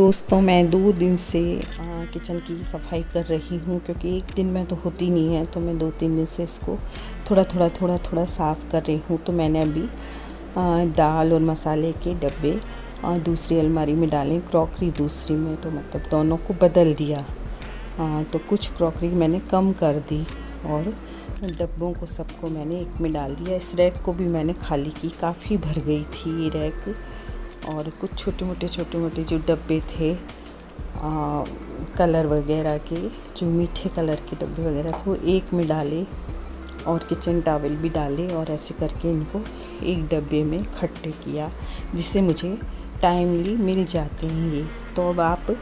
दोस्तों, मैं 2 दिन से किचन की सफाई कर रही हूँ, क्योंकि एक दिन में तो होती नहीं है। तो मैं 2-3 दिन से इसको थोड़ा साफ़ कर रही हूँ। तो मैंने अभी दाल और मसाले के डब्बे दूसरी अलमारी में डालें, क्रॉकरी दूसरी में, तो मतलब दोनों को बदल दिया। तो कुछ क्रॉकरी मैंने कम कर दी और डब्बों को सबको मैंने एक में डाल दिया। इस रैक को भी मैंने खाली की, काफ़ी भर गई थी ये रैक। और कुछ छोटे मोटे जो डब्बे थे कलर वगैरह के, जो मीठे कलर के डब्बे वगैरह थे, वो एक में डाले और किचन टॉवल भी डाले और ऐसे करके इनको एक डब्बे में इकट्ठे किया, जिससे मुझे टाइमली मिल जाते हैं ये। तो अब आप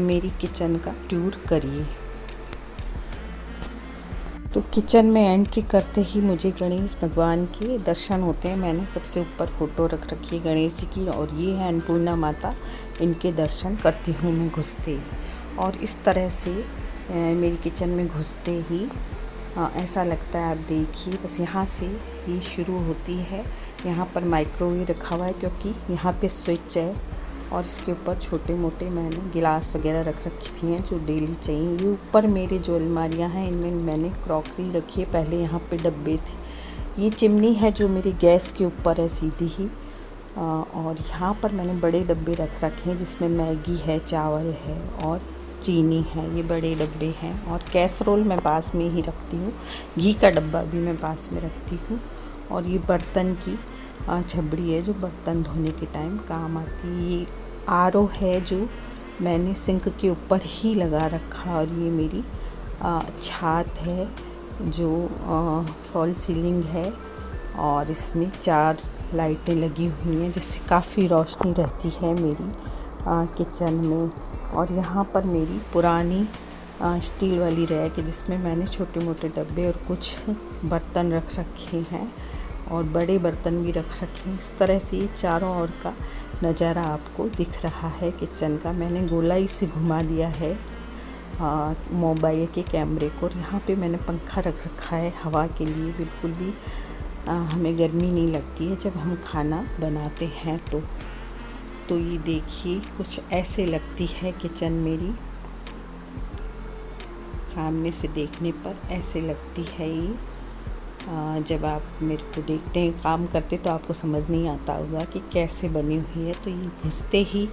मेरी किचन का टूर करिए। तो किचन में एंट्री करते ही मुझे गणेश भगवान के दर्शन होते हैं। मैंने सबसे ऊपर फ़ोटो रख रखी है गणेश जी की, और ये है अन्नपूर्णा माता। इनके दर्शन करती हूँ मैं घुसते ही। और इस तरह से मेरी किचन में घुसते ही ऐसा लगता है, आप देखिए, बस यहाँ से ये शुरू होती है। यहाँ पर माइक्रोवेव रखा हुआ है, क्योंकि यहाँ पे स्विच है, और इसके ऊपर छोटे मोटे मैंने गिलास वगैरह रख रखी थी हैं जो डेली चाहिए। ये ऊपर मेरे जो अलमारियाँ हैं, इनमें मैंने क्रॉकरी रखी है। पहले यहाँ पे डब्बे थे। ये चिमनी है जो मेरी गैस के ऊपर है सीधी ही। और यहाँ पर मैंने बड़े डब्बे रख रखे हैं, जिसमें मैगी है, चावल है और चीनी है। ये बड़े डब्बे हैं। और कैसरोल मैं पास में ही रखती हूँ। घी का डब्बा भी मैं पास में रखती हूँ। और ये बर्तन की छबड़ी है, जो बर्तन धोने के टाइम काम आती है। ये आरओ है जो मैंने सिंक के ऊपर ही लगा रखा। और ये मेरी छत है जो फॉल सीलिंग है, और इसमें 4 लाइटें लगी हुई हैं, जिससे काफ़ी रोशनी रहती है मेरी किचन में। और यहाँ पर मेरी पुरानी स्टील वाली रैक है, जिसमें मैंने छोटे मोटे डब्बे और कुछ बर्तन रख रखे हैं, और बड़े बर्तन भी रख रखे हैं। इस तरह से चारों ओर का नज़ारा आपको दिख रहा है किचन का। मैंने गोलाई से घुमा दिया है मोबाइल के कैमरे को। और यहाँ पे मैंने पंखा रख रखा है हवा के लिए। बिल्कुल भी हमें गर्मी नहीं लगती है जब हम खाना बनाते हैं। तो ये देखिए, कुछ ऐसे लगती है किचन मेरी। सामने से देखने पर ऐसे लगती है ये। जब आप मेरे को देखते हैं काम करते, तो आपको समझ नहीं आता होगा कि कैसे बनी हुई है। तो ये घुसते ही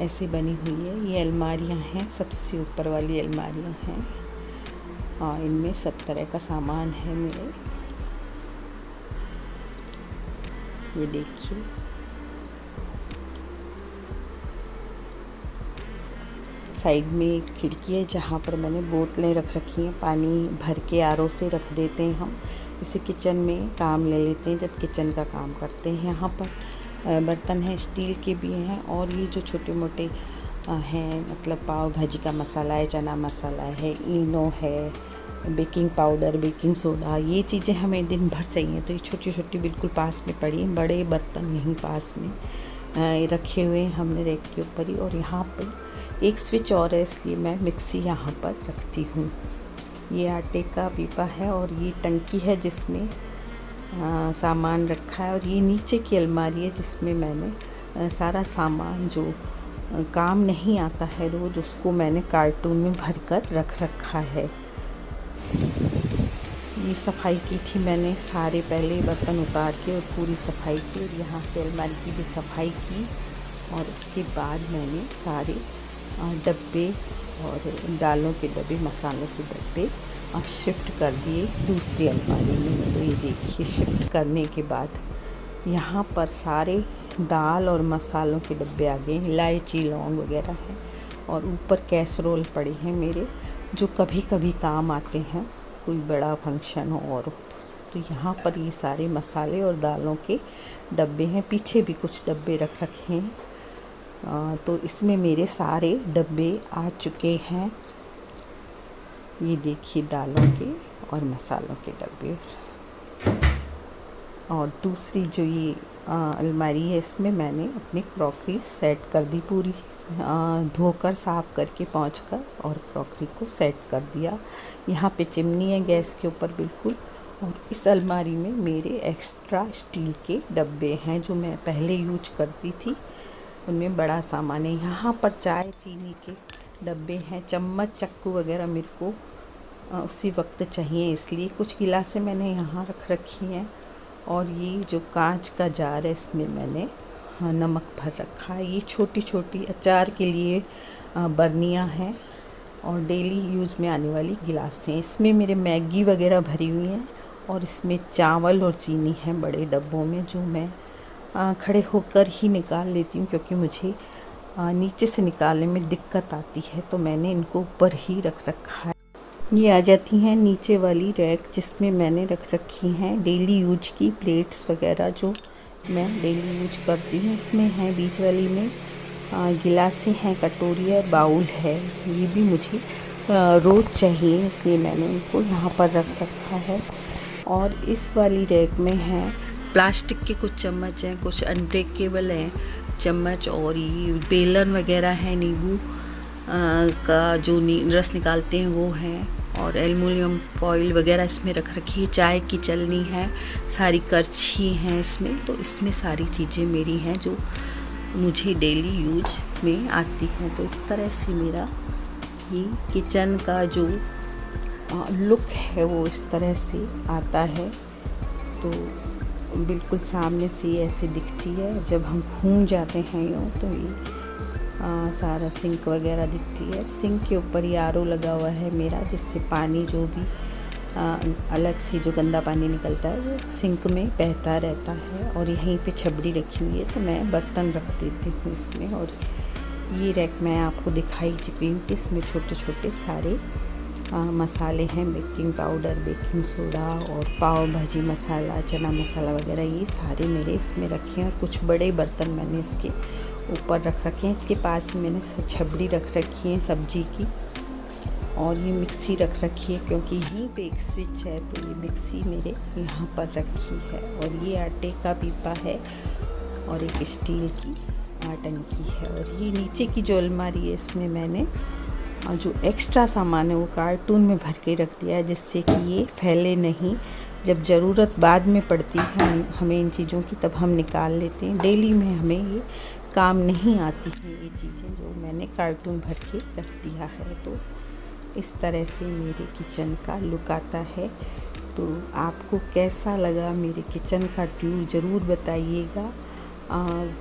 ऐसे बनी हुई है। ये अलमारियां हैं, सबसे ऊपर वाली अलमारियां हैं। इनमें सब तरह का सामान है मेरे। ये देखिए, साइड में एक खिड़की है, जहाँ पर मैंने बोतलें रख रखी हैं। पानी भर के आरओ से रख देते हैं हम। इसे किचन में काम ले लेते हैं जब किचन का काम करते हैं। यहाँ पर बर्तन हैं, स्टील के भी हैं। और ये जो छोटे मोटे हैं, मतलब पाव भाजी का मसाला है, चना मसाला है, इनो है, बेकिंग पाउडर, बेकिंग सोडा, ये चीज़ें हमें दिन भर चाहिए। तो ये छोटी छोटी बिल्कुल पास में पड़ी हैं। बड़े बर्तन यहीं पास में रखे हुए हैं हमने रैक के ऊपर ही। और यहाँ पर एक स्विच और है, इसलिए मैं मिक्सी यहाँ पर रखती हूँ। ये आटे का पीपा है, और ये टंकी है जिसमें सामान रखा है। और ये नीचे की अलमारी है, जिसमें मैंने सारा सामान जो काम नहीं आता है रोज़, उसको मैंने कार्टून में भर कर रख रखा है। ये सफाई की थी मैंने, सारे पहले बर्तन उतार के और पूरी सफाई की। और यहाँ से अलमारी की भी सफाई की। और उसके बाद मैंने सारे डब्बे और दालों के डब्बे, मसालों के डब्बे शिफ्ट कर दिए दूसरी अलमारी में। तो ये देखिए, शिफ्ट करने के बाद यहाँ पर सारे दाल और मसालों के डब्बे आ गए। इलायची, लौंग वगैरह हैं। और ऊपर कैसरोल पड़े हैं मेरे, जो कभी कभी काम आते हैं, कोई बड़ा फंक्शन हो और तो यहाँ पर ये सारे मसाले और दालों के डब्बे हैं। पीछे भी कुछ डब्बे रख रखे हैं। तो इसमें मेरे सारे डब्बे आ चुके हैं। ये देखिए, दालों के और मसालों के डब्बे। और दूसरी जो ये अलमारी है, इसमें मैंने अपनी क्रॉकरी सेट कर दी पूरी, धोकर साफ़ करके पोंछकर और क्रॉकरी को सेट कर दिया। यहाँ पे चिमनी है गैस के ऊपर बिल्कुल। और इस अलमारी में मेरे एक्स्ट्रा स्टील के डब्बे हैं, जो मैं पहले यूज करती थी। उनमें बड़ा सामान है। यहाँ पर चाय चीनी के डब्बे हैं, चम्मच चक्कू वगैरह मेरे को उसी वक्त चाहिए, इसलिए कुछ गिलासें मैंने यहाँ रख रखी हैं। और ये जो कांच का जार है इसमें मैंने नमक भर रखा है। ये छोटी छोटी अचार के लिए बर्नियाँ हैं और डेली यूज़ में आने वाली गिलासें। इसमें मेरे मैगी वगैरह भरी हुई हैं और इसमें चावल और चीनी है बड़े डब्बों में, जो मैं खड़े होकर ही निकाल लेती हूँ क्योंकि मुझे नीचे से निकालने में दिक्कत आती है, तो मैंने इनको ऊपर ही रख रखा है। ये आ जाती हैं नीचे वाली रैक जिसमें मैंने रख रखी हैं डेली यूज की प्लेट्स वगैरह जो मैं डेली यूज करती हूँ। इसमें है बीच वाली में गिलासें हैं, कटोरी है, बाउल है। ये भी मुझे रोज़ चाहिए इसलिए मैंने इनको यहाँ पर रख रखा है। और इस वाली रैक में है प्लास्टिक के कुछ चम्मच हैं, कुछ अनब्रेकेबल हैं चम्मच, और ये बेलन वगैरह है, नींबू का जो रस निकालते हैं वो है, और एल्युमिनियम फॉइल वगैरह इसमें रख रखी है। चाय की चलनी है, सारी करछी हैं इसमें। तो इसमें सारी चीज़ें मेरी हैं जो मुझे डेली यूज में आती हैं। तो इस तरह से मेरा ये किचन का जो लुक है वो इस तरह से आता है। तो बिल्कुल सामने से ऐसे दिखती है, जब हम घूम जाते हैं यूँ तो ये सारा सिंक वगैरह दिखती है। सिंक के ऊपर ही आरओ लगा हुआ है मेरा, जिससे पानी जो भी अलग से जो गंदा पानी निकलता है वो सिंक में बहता रहता है। और यहीं पे छबड़ी रखी हुई है तो मैं बर्तन रख देती हूँ इसमें। और ये रैक मैं आपको दिखाई चुकी हूँ कि इसमें छोटे छोटे सारे मसाले हैं, बेकिंग पाउडर, बेकिंग सोडा और पाव भाजी मसाला, चना मसाला वगैरह, ये सारे मेरे इसमें रखे हैं। और कुछ बड़े बर्तन मैंने इसके ऊपर रख रखे हैं। इसके पास ही मैंने छबड़ी रख रखी है सब्जी की, और ये मिक्सी रख रखी है क्योंकि यहीं पे एक स्विच है, तो ये मिक्सी मेरे यहाँ पर रखी है। और ये आटे का पीपा है और एक स्टील की टंकी है। और ये नीचे की जो अलमारी है इसमें मैंने जो एक्स्ट्रा सामान है वो कार्टून में भर के रख दिया है, जिससे कि ये फैले नहीं। जब ज़रूरत बाद में पड़ती है हमें इन चीज़ों की, तब हम निकाल लेते हैं। डेली में हमें ये काम नहीं आती हैं ये चीज़ें, जो मैंने कार्टून भर के रख दिया है। तो इस तरह से मेरे किचन का लुक आता है। तो आपको कैसा लगा मेरे किचन का टूर ज़रूर बताइएगा।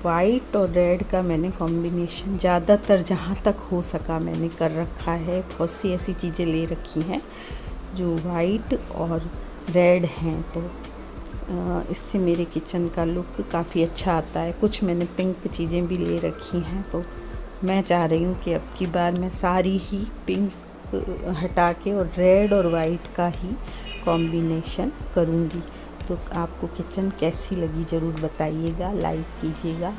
वाइट और रेड का मैंने कॉम्बिनेशन ज़्यादातर जहाँ तक हो सका मैंने कर रखा है। बहुत सी ऐसी चीज़ें ले रखी हैं जो वाइट और रेड हैं, तो इससे मेरे किचन का लुक काफ़ी अच्छा आता है। कुछ मैंने पिंक चीज़ें भी ले रखी हैं, तो मैं चाह रही हूँ कि अब की बार मैं सारी ही पिंक हटा के और रेड और वाइट का ही कॉम्बिनेशन करूँगी। तो आपको किचन कैसी लगी ज़रूर बताइएगा, लाइक कीजिएगा।